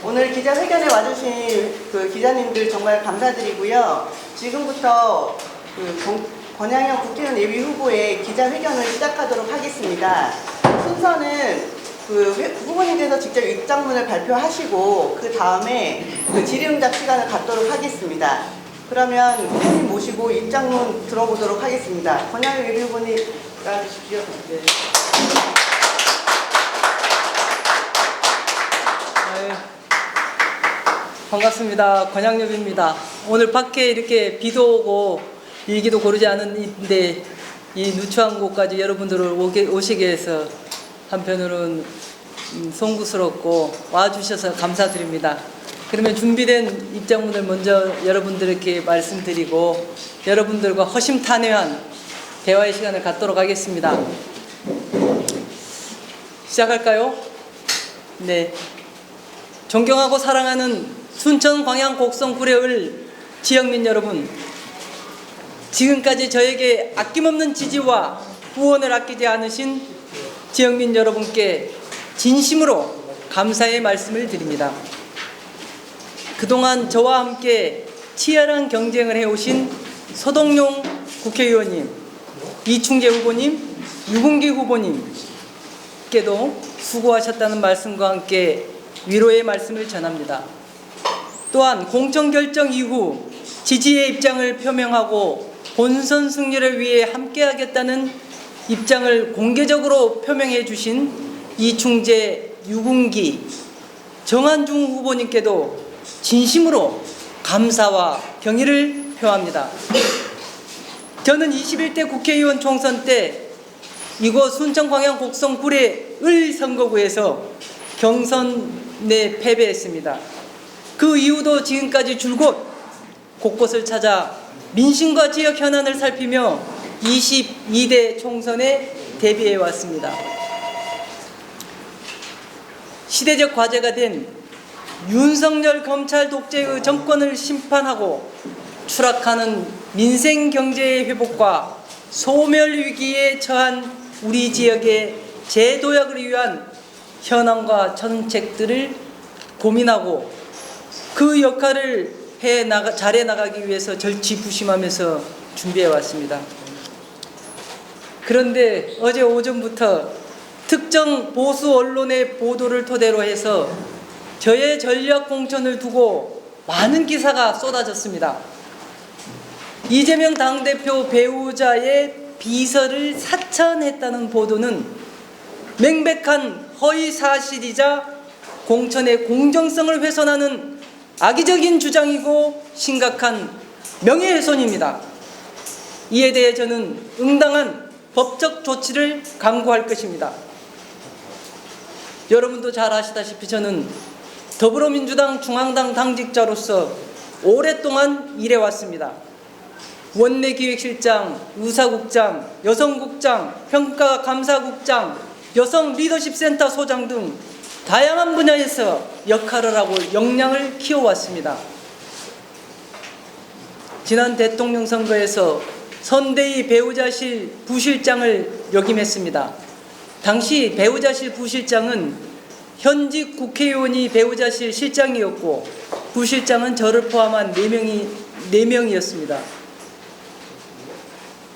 오늘 기자회견에 와주신 그 기자님들 정말 감사드리고요. 지금부터 권양현 국회의원 예비 후보의 기자회견을 시작하도록 하겠습니다. 순서는 후보님께서 직접 입장문을 발표하시고 그 다음에 질의응답 시간을 갖도록 하겠습니다. 그러면 후보님 모시고 입장문 들어보도록 하겠습니다. 권양현 예비 후보님 나와주십시오. 네. 반갑습니다. 권양엽입니다. 오늘 밖에 이렇게 비도 오고 일기도 고르지 않은데 이 누추한 곳까지 여러분들을 오시게 해서 한편으로는 송구스럽고 와주셔서 감사드립니다. 그러면 준비된 입장문을 먼저 여러분들에게 말씀드리고 여러분들과 허심탄회한 대화의 시간을 갖도록 하겠습니다. 시작할까요? 네. 존경하고 사랑하는 순천 광양 곡성 구례을 지역민 여러분, 지금까지 저에게 아낌없는 지지와 후원을 아끼지 않으신 지역민 여러분께 진심으로 감사의 말씀을 드립니다. 그동안 저와 함께 치열한 경쟁을 해오신 서동용 국회의원님, 이충재 후보님, 유근기 후보님께도 수고하셨다는 말씀과 함께 위로의 말씀을 전합니다. 또한 공천 결정 이후 지지의 입장을 표명하고 본선 승리를 위해 함께하겠다는 입장을 공개적으로 표명해 주신 이충재, 유근기, 정한중 후보님께도 진심으로 감사와 경의를 표합니다. 저는 21대 국회의원 총선 때 이곳 순천 광양 곡성 구례을 선거구에서 경선에 패배했습니다. 그 이후도 지금까지 줄곧 곳곳을 찾아 민심과 지역 현안을 살피며 22대 총선에 대비해 왔습니다. 시대적 과제가 된 윤석열 검찰 독재의 정권을 심판하고 추락하는 민생 경제의 회복과 소멸 위기에 처한 우리 지역의 재도약을 위한 현안과 정책들을 고민하고 그 역할을 잘해 나가기 위해서 절치부심하면서 준비해 왔습니다. 그런데 어제 오전부터 특정 보수 언론의 보도를 토대로 해서 저의 전략 공천을 두고 많은 기사가 쏟아졌습니다. 이재명 당대표 배우자의 비서를 사천했다는 보도는 명백한 허위 사실이자 공천의 공정성을 훼손하는 악의적인 주장이고 심각한 명예훼손입니다. 이에 대해 저는 응당한 법적 조치를 강구할 것입니다. 여러분도 잘 아시다시피 저는 더불어민주당 중앙당 당직자로서 오랫동안 일해왔습니다. 원내기획실장, 의사국장, 여성국장, 평가감사국장, 여성 리더십센터 소장 등 다양한 분야에서 역할을 하고 역량을 키워왔습니다. 지난 대통령 선거에서 선대위 배우자실 부실장을 역임했습니다. 당시 배우자실 부실장은 현직 국회의원이 배우자실 실장이었고 부실장은 저를 포함한 4명이었습니다.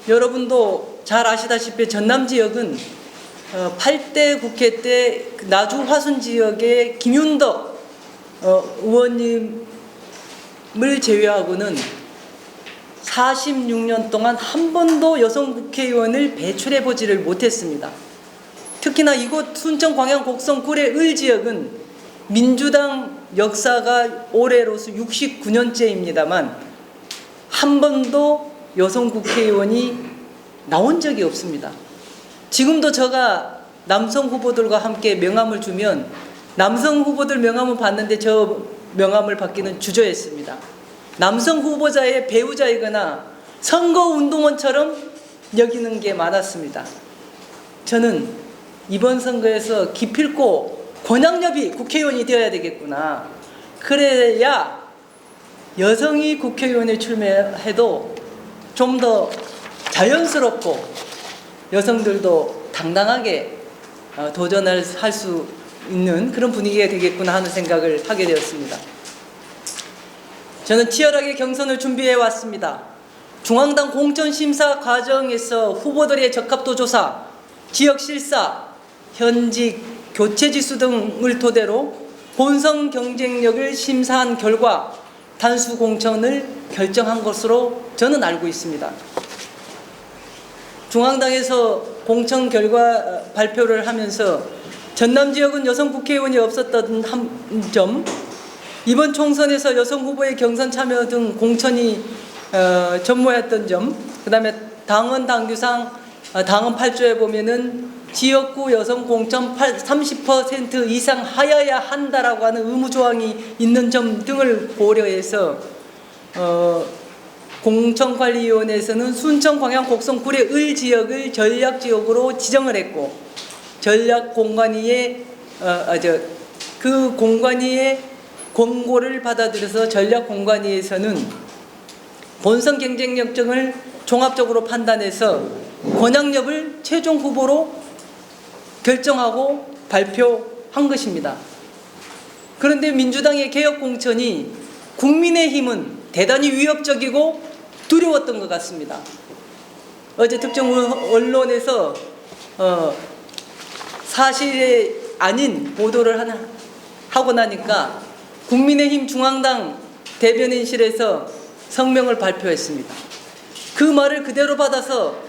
여러분도 잘 아시다시피 전남 지역은 8대 국회 때 나주 화순 지역의 김윤덕 의원님을 제외하고는 46년 동안 한 번도 여성 국회의원을 배출해 보지를 못했습니다. 특히나 이곳 순천 광양 곡성 구례을 지역은 민주당 역사가 올해로서 69년째입니다만 한 번도 여성 국회의원이 나온 적이 없습니다. 지금도 제가 남성 후보들과 함께 명함을 주면 남성 후보들 명함을 받는데 저 명함을 받기는 주저했습니다. 남성 후보자의 배우자이거나 선거운동원처럼 여기는 게 많았습니다. 저는 이번 선거에서 기필코 권양엽이 국회의원이 되어야 되겠구나. 그래야 여성이 국회의원에 출마해도 좀 더 자연스럽고 여성들도 당당하게 도전을 할 수 있는 그런 분위기가 되겠구나 하는 생각을 하게 되었습니다. 저는 치열하게 경선을 준비해 왔습니다. 중앙당 공천심사 과정에서 후보들의 적합도 조사, 지역 실사, 현직 교체 지수 등을 토대로 본선 경쟁력을 심사한 결과 단수 공천을 결정한 것으로 저는 알고 있습니다. 중앙당에서 공천 결과 발표를 하면서 전남 지역은 여성 국회의원이 없었던 한 점, 이번 총선에서 여성 후보의 경선 참여 등 공천이 전무했던 점, 그 다음에 당원 당규상 당원 8조에 보면은 지역구 여성 공천 30% 이상 하여야 한다라고 하는 의무 조항이 있는 점 등을 고려해서 공천관리위원회에서는 순천, 광양, 곡성, 구례, 을 지역을 전략지역으로 지정을 했고, 전략공관위의 그 공관위의 권고를 받아들여서 전략공관위에서는 본선 경쟁력증을 종합적으로 판단해서 권양엽을 최종 후보로 결정하고 발표한 것입니다. 그런데 민주당의 개혁 공천이 국민의힘은 대단히 위협적이고 두려웠던 것 같습니다. 어제 특정 언론에서 사실이 아닌 보도를 하고 나니까 국민의힘 중앙당 대변인실에서 성명을 발표했습니다. 그 말을 그대로 받아서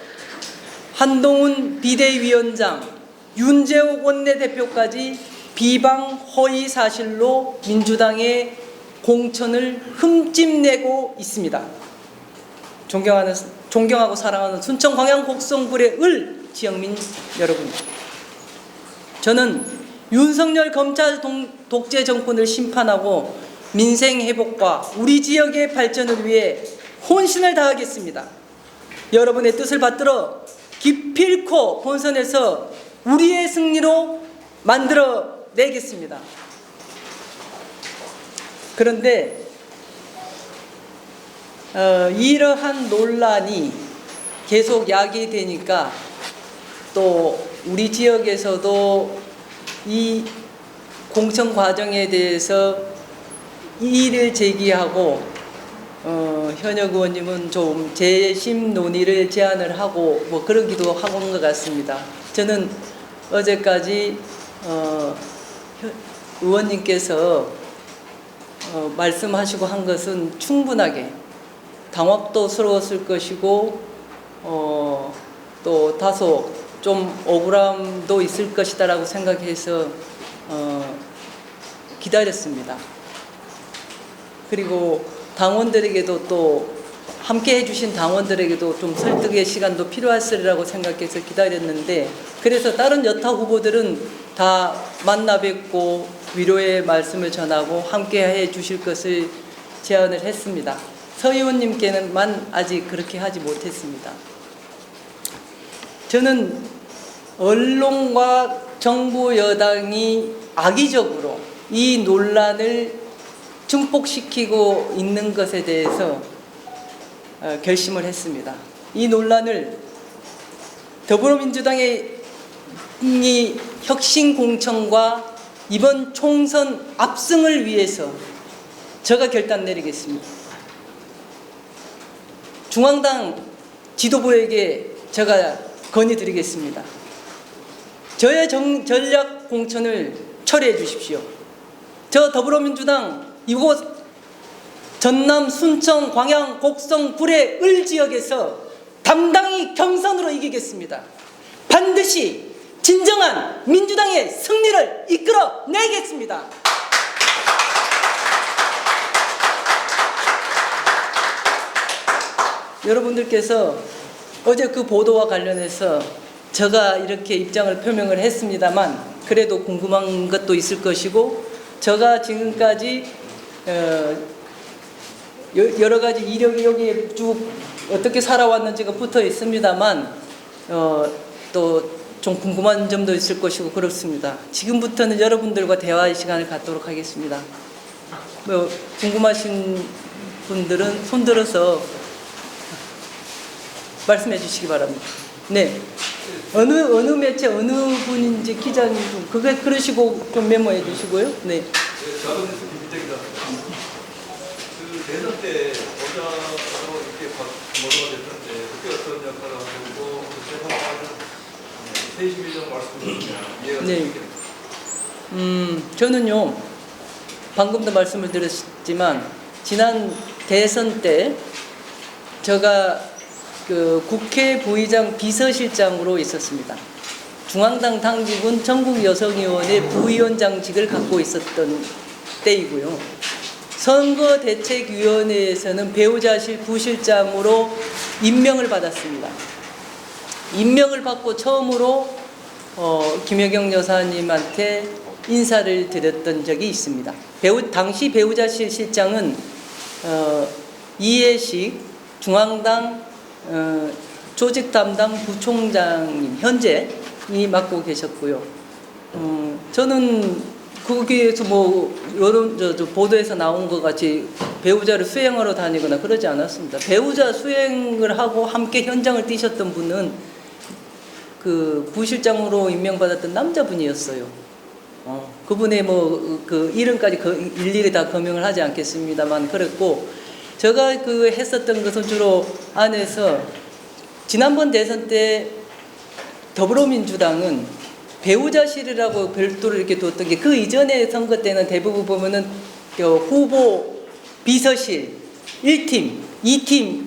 한동훈 비대위원장, 윤재옥 원내대표까지 비방 허위 사실로 민주당의 공천을 흠집내고 있습니다. 존경하고 사랑하는 순천, 광양, 곡성, 구례, 을 지역민 여러분, 저는 윤석열 검찰 독재 정권을 심판하고 민생 회복과 우리 지역의 발전을 위해 혼신을 다하겠습니다. 여러분의 뜻을 받들어 기필코 본선에서 우리의 승리로 만들어 내겠습니다. 그런데 이러한 논란이 계속 야기되니까 또 우리 지역에서도 이 공천 과정에 대해서 이의를 제기하고 현역 의원님은 좀 재심 논의를 제안을 하고 뭐 그러기도 하는 것 같습니다. 저는 어제까지 의원님께서 말씀하시고 한 것은 충분하게 당혹도스러웠을 것이고 또 다소 좀 억울함도 있을 것이다라고 생각해서 기다렸습니다. 그리고 당원들에게도 또 함께 해주신 당원들에게도 좀 설득의 시간도 필요했으리라고 생각해서 기다렸는데, 그래서 다른 여타 후보들은 다 만나 뵙고 위로의 말씀을 전하고 함께 해주실 것을 제안을 했습니다. 서 의원님께는만 아직 그렇게 하지 못했습니다. 저는 언론과 정부 여당이 악의적으로 이 논란을 증폭시키고 있는 것에 대해서 결심을 했습니다. 이 논란을 더불어민주당의 혁신 공천과 이번 총선 압승을 위해서 제가 결단 내리겠습니다. 중앙당 지도부에게 제가 건의드리겠습니다. 저의 전략 공천을 철회해 주십시오. 저 더불어민주당 이곳 전남, 순천, 광양, 곡성, 구례, 을 지역에서 당당히 경선으로 이기겠습니다. 반드시 진정한 민주당의 승리를 이끌어 내겠습니다. 여러분들께서 어제 그 보도와 관련해서 제가 이렇게 입장을 표명을 했습니다만, 그래도 궁금한 것도 있을 것이고, 제가 지금까지 여러 가지 이력이 여기에 쭉 어떻게 살아왔는지가 붙어 있습니다만, 또 좀 궁금한 점도 있을 것이고 그렇습니다. 지금부터는 여러분들과 대화의 시간을 갖도록 하겠습니다. 뭐 궁금하신 분들은 손들어서 말씀해 주시기 바랍니다. 네. 어느 매체 어느 분인지 기자님 좀 그게 그러시고 좀 메모해 주시고요. 네. 저는 김택이다. 그 대선 때 보좌로 이렇게 보도가 됐던데 그때 어떤 역할을 하고 그때 상황은 세심히 좀 말씀해 주시면 이해가 네. 되겠네요. 저는요 방금도 말씀을 드렸지만 지난 대선 때 제가 그 국회 부의장 비서실장으로 있었습니다. 중앙당 당직은 전국여성위원회 부위원장직을 갖고 있었던 때이고요. 선거대책위원회에서는 배우자실 부실장으로 임명을 받았습니다. 임명을 받고 처음으로 김여경 여사님한테 인사를 드렸던 적이 있습니다. 당시 배우자실 실장은 이해식 중앙당 조직 담당 부총장님 현재이 맡고 계셨고요. 저는 거기에서 뭐 여론 보도에서 나온 것 같이 배우자를 수행하러 다니거나 그러지 않았습니다. 배우자 수행을 하고 함께 현장을 뛰셨던 분은 그 부실장으로 임명받았던 남자분이었어요. 그분의 뭐 그 이름까지 일일이 다 거명을 하지 않겠습니다만 그랬고 제가 그 했었던 것은 주로 안에서 지난번 대선 때 더불어민주당은 배우자실이라고 별도로 이렇게 뒀던 게 그 이전의 선거 때는 대부분 보면은 후보 비서실 1팀, 2팀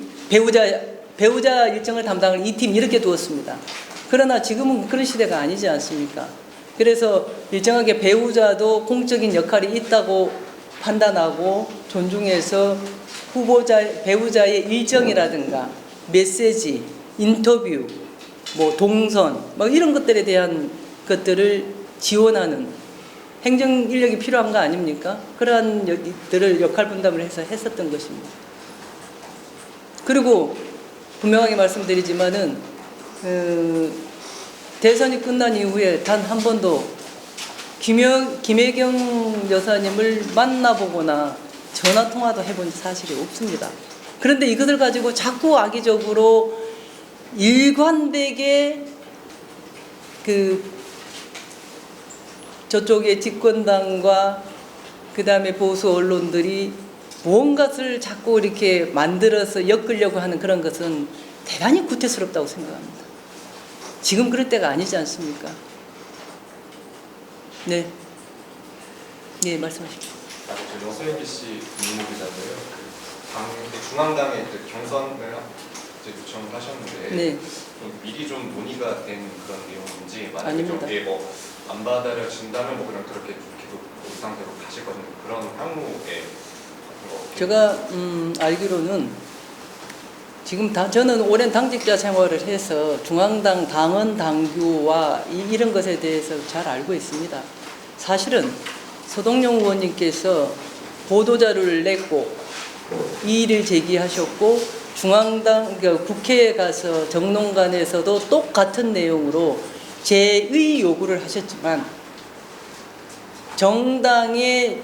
배우자 일정을 담당을 2팀 이렇게 두었습니다. 그러나 지금은 그런 시대가 아니지 않습니까? 그래서 일정하게 배우자도 공적인 역할이 있다고 판단하고 존중해서 배우자의 일정이라든가 메시지, 인터뷰, 뭐 동선, 뭐 이런 것들에 대한 것들을 지원하는 행정 인력이 필요한 거 아닙니까? 그러한 것들을 역할 분담을 해서 했었던 것입니다. 그리고 분명하게 말씀드리지만은 대선이 끝난 이후에 단 한 번도 김혜경 여사님을 만나보거나 전화 통화도 해본 사실이 없습니다. 그런데 이것을 가지고 자꾸 악의적으로 일관되게 저쪽의 집권당과 그 다음에 보수 언론들이 무언가를 자꾸 이렇게 만들어서 엮으려고 하는 그런 것은 대단히 구태스럽다고 생각합니다. 지금 그럴 때가 아니지 않습니까? 네. 네, 말씀하십시오. 저 영수 MBC 민모 기자인데요. 중앙당의 경선을 요청을 하셨는데 네. 미리 좀 논의가 된 그런 내용인지 만약에 아닙니다. 저게 안 받아들여진다면 그냥 그렇게 계속 이 상태로 가실 거는 그런 향후에 제가 알기로는 지금 저는 오랜 당직자 생활을 해서 중앙당 당원 당규와 이런 것에 대해서 잘 알고 있습니다. 사실은 서동영 의원님께서 보도자료를 냈고 이의를 제기하셨고 중앙당 국회에 가서 정론관에서도 똑같은 내용으로 제의 요구를 하셨지만 정당의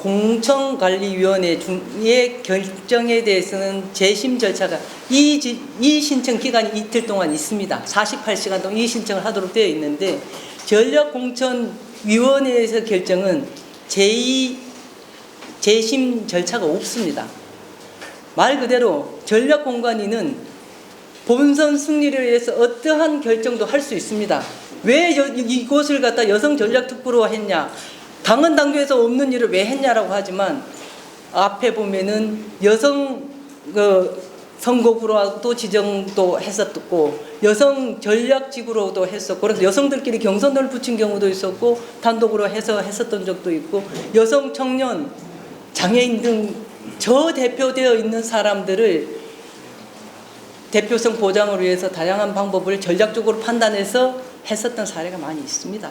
공천관리위원회의 결정에 대해서는 재심 절차가 이 신청 기간이 이틀 동안 있습니다. 48시간 동안 이 신청을 하도록 되어 있는데 전략공천위원회에서 결정은 재심 절차가 없습니다. 말 그대로 전략공관위는 본선 승리를 위해서 어떠한 결정도 할 수 있습니다. 왜 이곳을 갖다 여성 전략특구로 했냐, 당헌 당규에서 없는 일을 왜 했냐라고 하지만 앞에 보면은 여성 선거구로도 지정도 했었고 여성 전략직으로도 했었고 그래서 여성들끼리 경선을 붙인 경우도 있었고 단독으로 해서 했었던 적도 있고 여성 청년 장애인 등 저대표되어 있는 사람들을 대표성 보장을 위해서 다양한 방법을 전략적으로 판단해서 했었던 사례가 많이 있습니다.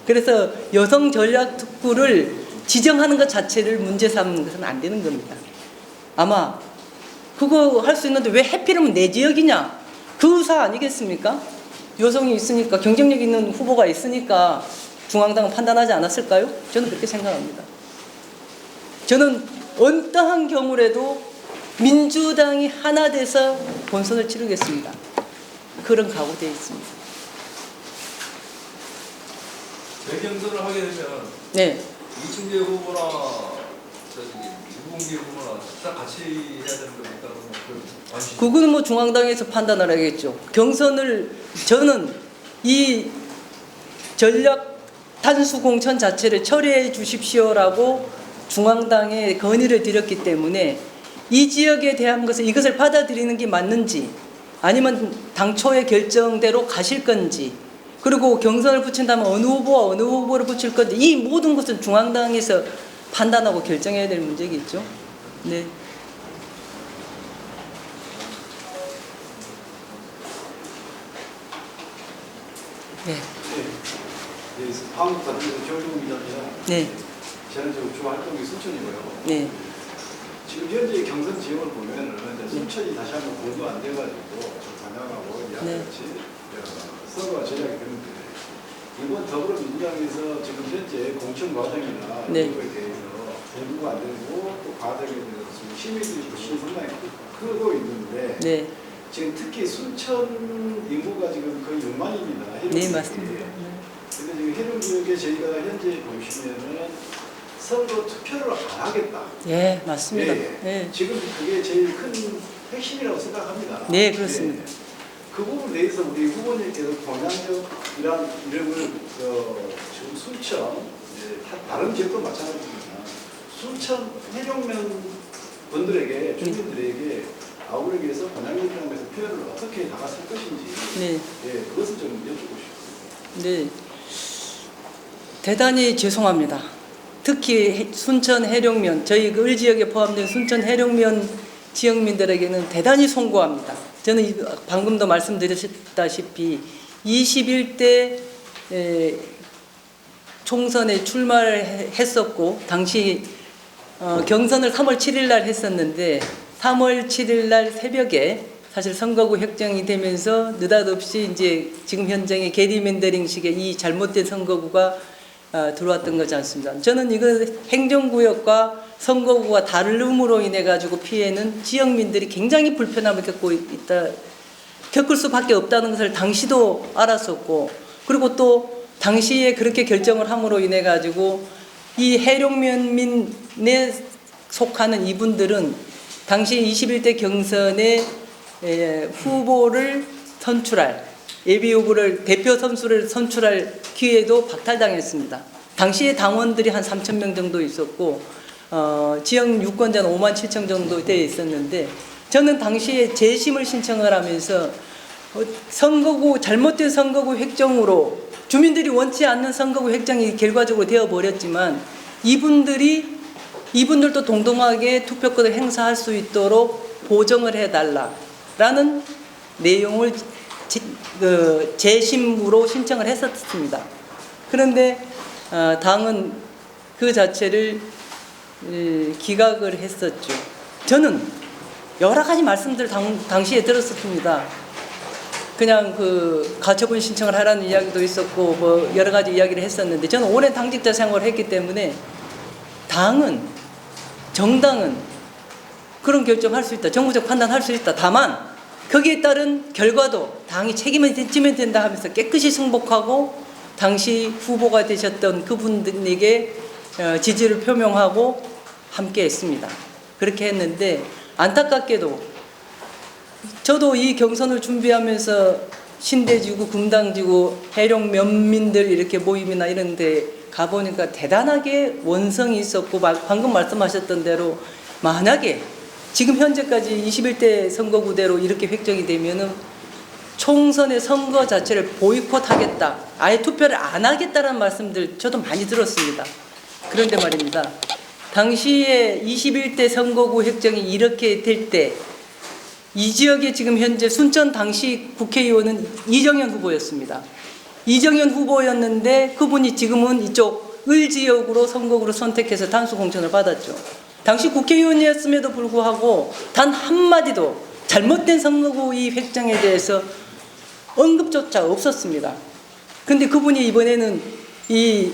그래서 여성 전략특구를 지정하는 것 자체를 문제 삼는 것은 안 되는 겁니다. 아마 그거 할 수 있는데 왜 하필이면 내 지역이냐? 그 의사 아니겠습니까? 여성이 있으니까 경쟁력 있는 후보가 있으니까 중앙당은 판단하지 않았을까요? 저는 그렇게 생각합니다. 저는 어떠한 경우라도 민주당이 하나 돼서 본선을 치르겠습니다. 그런 각오되어 있습니다. 재경선을 하게 되면 네. 이충재 후보나 유봉기 후보나 다 같이 해야 되는 겁니까? 그거는 뭐 중앙당에서 판단을 하겠죠. 경선을 저는 이 전략 탄수 공천 자체를 처리해 주십시오라고 중앙당에 건의를 드렸기 때문에 이 지역에 대한 것을 이것을 받아들이는 게 맞는지 아니면 당초의 결정대로 가실 건지 그리고 경선을 붙인다면 어느 후보와 어느 후보를 붙일 건지 이 모든 것은 중앙당에서 판단하고 결정해야 될 문제겠죠. 네. 네. 네, 한국단체에서 조용 기자입니다. 네. 저는 지금 주 활동이 순천이고요. 네. 지금 현재 경선 지역을 보면은 이제 순천이 다시 한번 공부 안 돼가지고 좀 반영하고 이야기같이 서로가 제작이 되는데 이번 더불어민주당에서 지금 현재 공천 과정이나 네. 이거에 대해서 공부가 안 되고 또 과정에 대해서 지금 시민들이 불신이 상당히 크고 있는데 네. 지금 특히 순천 인구가 지금 거의 6만입니다. 네, 맞습니다. 근데 지금 해룡 지역에 저희가 현재 보시면은 선거 투표를 안 하겠다. 예, 맞습니다. 예, 예. 네. 지금 그게 제일 큰 핵심이라고 생각합니다. 네, 그렇습니다. 예. 그 부분에 대해서 우리 후보님께서 공약적 이름을 지금 순천, 다른 지역도 마찬가지지만 순천 해룡면 분들에게 주민들에게 아우르기 위해서 공약적이라는 것에서 표현을 어떻게 나갔을 것인지 네. 예, 그것을 좀 여쭙고 싶습니다. 네. 대단히 죄송합니다. 특히 순천 해룡면, 저희 그 을지역에 포함된 순천 해룡면 지역민들에게는 대단히 송구합니다. 저는 방금도 말씀드렸다시피 21대 총선에 출마를 했었고 당시 경선을 3월 7일 날 했었는데 3월 7일 날 새벽에 사실 선거구 획정이 되면서 느닷없이 이제 지금 현장의 게리맨더링식의 이 잘못된 선거구가 들어왔던 거지 않습니다. 저는 이거 행정구역과 선거구가 다름으로 인해 가지고 피해는 지역민들이 굉장히 불편함을 겪을 수밖에 없다는 것을 당시도 알았었고 그리고 또 당시에 그렇게 결정을 함으로 인해 가지고 이 해룡면민에 속하는 이분들은 당시 21대 경선에 후보를 선출할 예비 후보를 대표 선수를 선출할 기회도 박탈당했습니다. 당시에 당원들이 한 3,000명 정도 있었고 지역 유권자는 5만 7천 정도 되어 있었는데 저는 당시에 재심을 신청을 하면서 선거구 잘못된 선거구 획정으로 주민들이 원치 않는 선거구 획정이 결과적으로 되어버렸지만 이분들도 동등하게 투표권을 행사할 수 있도록 보정을 해달라라는 내용을 재심으로 신청을 했었습니다. 그런데 당은 그 자체를 기각을 했었죠. 저는 여러 가지 말씀들 당시에 들었습니다. 그냥 가처분 신청을 하라는 이야기도 있었고 뭐 여러 가지 이야기를 했었는데 저는 오랜 당직자 생활을 했기 때문에 정당은 그런 결정할 수 있다. 정부적 판단할 수 있다. 다만 거기에 따른 결과도 당이 책임을 지면 된다 하면서 깨끗이 승복하고 당시 후보가 되셨던 그분들에게 지지를 표명하고 함께 했습니다. 그렇게 했는데 안타깝게도 저도 이 경선을 준비하면서 신대지구, 금당지구, 해룡 면민들 이렇게 모임이나 이런 데 가보니까 대단하게 원성이 있었고 방금 말씀하셨던 대로 만약에 지금 현재까지 21대 선거구대로 이렇게 획정이 되면은 총선의 선거 자체를 보이콧하겠다, 아예 투표를 안 하겠다는 말씀들 저도 많이 들었습니다. 그런데 말입니다. 당시에 21대 선거구 획정이 이렇게 될 때 이 지역에 지금 현재 순천 당시 국회의원은 이정현 후보였습니다. 이정현 후보였는데 그분이 지금은 이쪽 을 지역으로 선거구를 선택해서 단수 공천을 받았죠. 당시 국회의원이었음에도 불구하고 단 한마디도 잘못된 선거구 이 획정에 대해서 언급조차 없었습니다. 근데 그분이 이번에는 이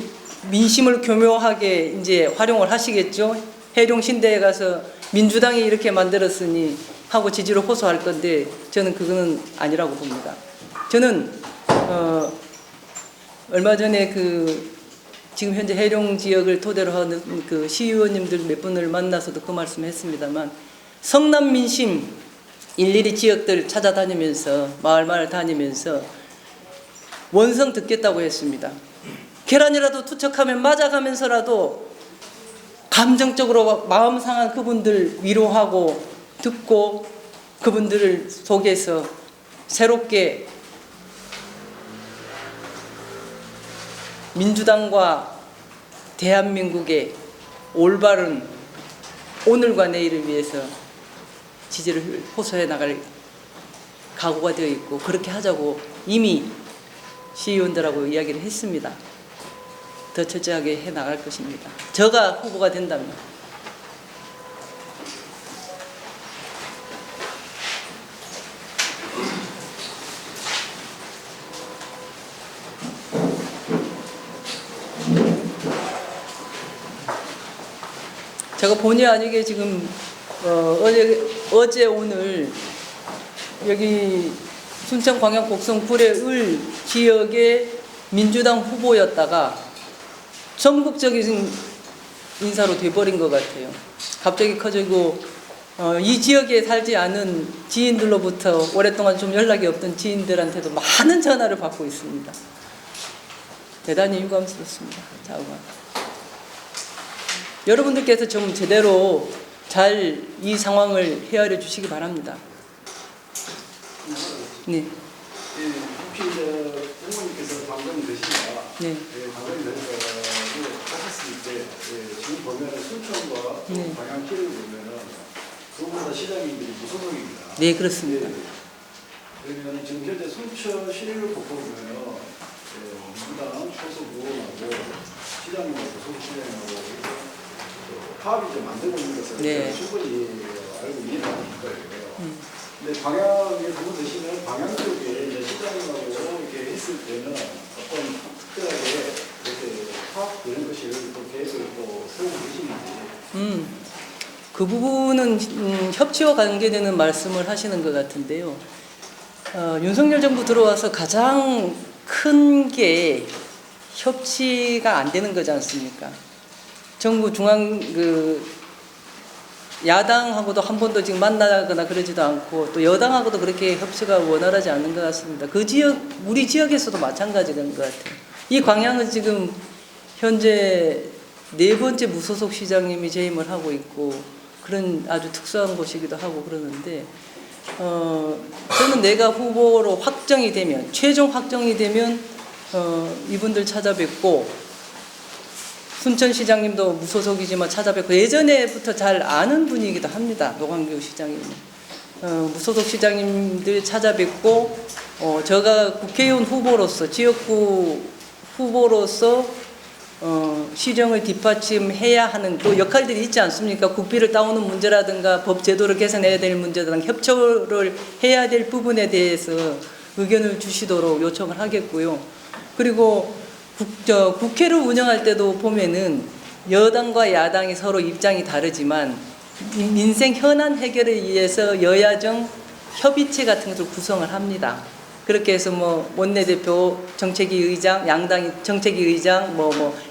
민심을 교묘하게 이제 활용을 하시겠죠. 해룡 신대에 가서 민주당이 이렇게 만들었으니 하고 지지를 호소할 건데 저는 그거는 아니라고 봅니다. 저는 얼마 전에 지금 현재 해룡 지역을 토대로 하는 그 시의원님들 몇 분을 만나서도 그 말씀했습니다만, 성남 민심 일일이 지역들 찾아다니면서 마을 다니면서 원성 듣겠다고 했습니다. 계란이라도 투척하면 맞아가면서라도 감정적으로 마음 상한 그분들 위로하고 듣고 그분들을 속에서 새롭게 민주당과 대한민국의 올바른 오늘과 내일을 위해서 지지를 호소해 나갈 각오가 되어 있고, 그렇게 하자고 이미 시의원들하고 이야기를 했습니다. 더 철저하게 해 나갈 것입니다. 제가 후보가 된다면. 제가 본의 아니게 지금 어제 오늘 여기 순천 광양 곡성 구례을 지역의 민주당 후보였다가 전국적인 인사로 돼버린 것 같아요. 갑자기 커지고 이 지역에 살지 않은 지인들로부터 오랫동안 좀 연락이 없던 지인들한테도 많은 전화를 받고 있습니다. 대단히 유감스럽습니다. 자우가. 여러분들께서 좀 제대로 잘 이 상황을 헤아려 주시기 바랍니다. 네. 혹시 부모님께서 방금 되시나 네. 방금 하셨을 때 지금 보면 순천과 네. 방향키를 보면은 그보다 시장님들이 무소속입니다. 네, 그렇습니다. 그러면 지금 현재 순천 시를 보면은 민주당 소속 의원하고 시장님하고 소속 시장님하고 파업이 좀 만들고 있는 것을 네. 충분히 알고 이해하는 거예요. 근데 방향에 보고 계시면 방향 쪽에 이제 시장님하고 이렇게 했을 때는 어떤 특별하게 이렇게 파악되는 것이 또 계획을 또 세우고 계시는지. 그 부분은 협치와 관계되는 말씀을 하시는 것 같은데요. 윤석열 정부 들어와서 가장 큰 게 협치가 안 되는 거지 않습니까? 정부 중앙 야당하고도 한 번도 지금 만나거나 그러지도 않고 또 여당하고도 그렇게 협치가 원활하지 않는 것 같습니다. 그 지역, 우리 지역에서도 마찬가지인 것 같아요. 이 광양은 지금 현재 4번째 무소속 시장님이 재임을 하고 있고 그런 아주 특수한 곳이기도 하고 그러는데 저는 내가 후보로 확정이 되면, 최종 확정이 되면 이분들 찾아뵙고 순천시장님도 무소속이지만 찾아뵙고 예전에부터 잘 아는 분이기도 합니다. 노광규 시장님은. 무소속 시장님들 찾아뵙고 제가 국회의원 후보로서, 지역구 후보로서 시정을 뒷받침해야 하는 또 역할들이 있지 않습니까? 국비를 따오는 문제라든가 법 제도를 개선해야 될 문제라든가 협조를 해야 될 부분에 대해서 의견을 주시도록 요청을 하겠고요. 그리고 국회를 운영할 때도 보면은 여당과 야당이 서로 입장이 다르지만 민생 현안 해결을 위해서 여야정 협의체 같은 것을 구성을 합니다. 그렇게 해서 뭐 원내대표, 정책위 의장, 양당 정책위 의장,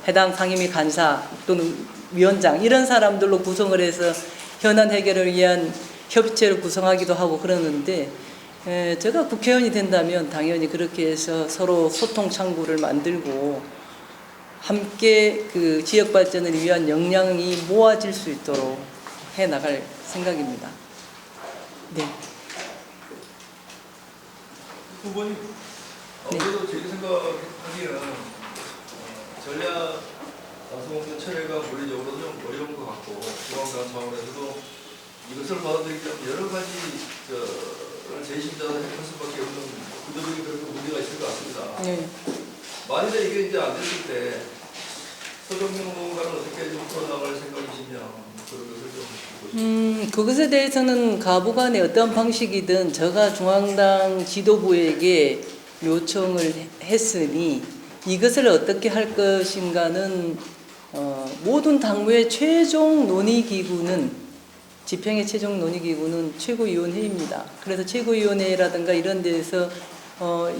해당 상임위 간사 또는 위원장 이런 사람들로 구성을 해서 현안 해결을 위한 협의체를 구성하기도 하고 그러는데 제가 국회의원이 된다면 당연히 그렇게 해서 서로 소통 창구를 만들고 함께 그 지역 발전을 위한 역량이 모아질 수 있도록 해 나갈 생각입니다. 네. 후보님, 아무래도 제 생각하기에는 전략 나성홍 철회가 물리적으로 좀 어려운 것 같고 중앙당 차원에서도 이것을 받아들이기 위해 여러 가지 재심자를 할 수밖에 없는 구조적인 그런 문제가 있을 것 같습니다. 네. 만일에 이게 이제 안 됐을 때 서정민 후보가는 어떻게 좀 풀어나갈 생각이시냐 그런 것을 좀 보시죠. 그것에 대해서는 가부간의 어떤 방식이든 제가 중앙당 지도부에게 요청을 했으니 이것을 어떻게 할 것인가는 모든 당무의 최종 논의기구는 집행의 최종 논의기구는 최고위원회입니다. 그래서 최고위원회라든가 이런 데에서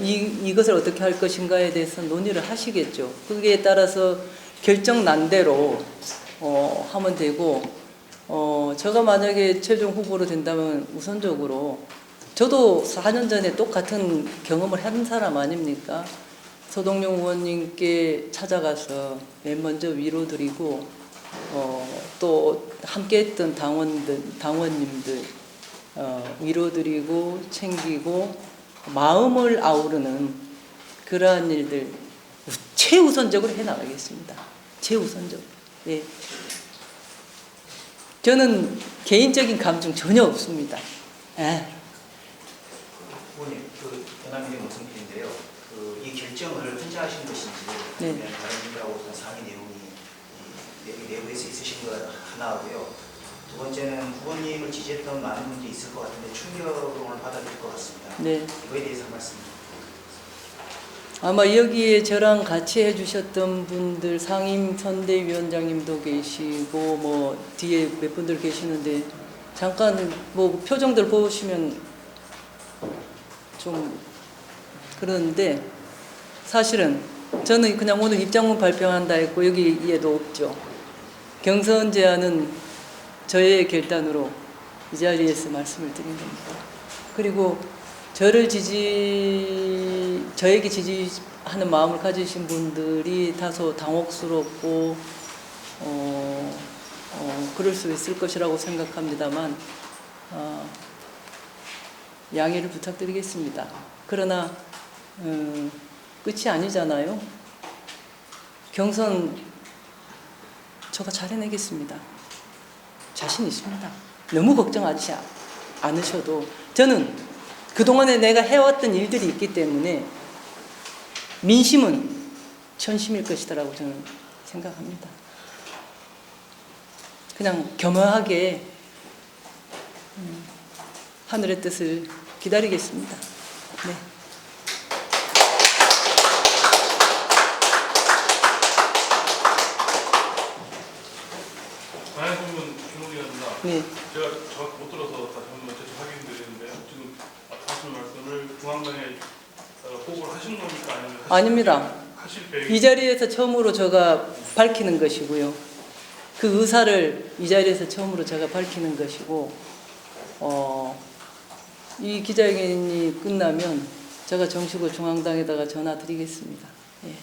이것을 어떻게 할 것인가에 대해서 논의를 하시겠죠. 거기에 따라서 결정 난 대로 하면 되고, 제가 만약에 최종 후보로 된다면 우선적으로 저도 4년 전에 똑같은 경험을 한 사람 아닙니까? 서동영 의원님께 찾아가서 맨 먼저 위로드리고 또 함께했던 당원님들 위로드리고 챙기고 마음을 아우르는 그러한 일들 최우선적으로 해나가겠습니다. 최우선적으로. 예. 저는 개인적인 감정 전혀 없습니다. 예. 의원님, 연합민의 노승필인데요. 이 결정을 혼자 하신 것인지, 아니면 다른 분들하고 상의 내용이 내부에서 있으신 거 하나고요. 두 번째는 후보님을 지지했던 많은 분들이 있을 것 같은데 충격을 받아들일 것 같습니다. 네. 이거에 대해서 한 말씀. 아마 여기에 저랑 같이 해주셨던 분들 상임 선대위원장님도 계시고 뭐 뒤에 몇 분들 계시는데 잠깐 뭐 표정들 보시면 좀 그러는데 사실은 저는 그냥 오늘 입장문 발표한다 했고 여기에도 없죠. 경선 제안은 저의 결단으로 이 자리에서 말씀을 드린 겁니다. 그리고 저에게 지지하는 마음을 가지신 분들이 다소 당혹스럽고 그럴 수 있을 것이라고 생각합니다만 양해를 부탁드리겠습니다. 그러나 끝이 아니잖아요. 경선 제가 잘 해내겠습니다. 자신 있습니다. 너무 걱정하지 않으셔도 저는 그동안에 내가 해왔던 일들이 있기 때문에 민심은 천심일 것이라고 저는 생각합니다. 그냥 겸허하게 하늘의 뜻을 기다리겠습니다. 네. 관행부문 김웅이었습니다. 네. 제가 못 들어서 다시 한번 재차 확인드리는데요. 지금 하신 말씀을 중앙당에 보고를 하신 겁니까? 아니면 아닙니다. 하실 계획? 이 자리에서 처음으로 제가 밝히는 것이고요. 그 의사를 이 자리에서 처음으로 제가 밝히는 것이고 이 기자회견이 끝나면 제가 정식으로 중앙당에다가 전화 드리겠습니다. 예.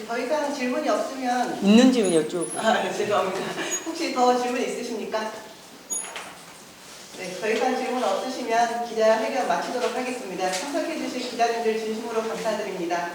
더 이상 질문이 없으면 있는지 여쭤. 죄송합니다. 혹시 더 질문 있으십니까? 네, 더 이상 질문 없으시면 기자회견 마치도록 하겠습니다. 참석해 주신 기자님들 진심으로 감사드립니다.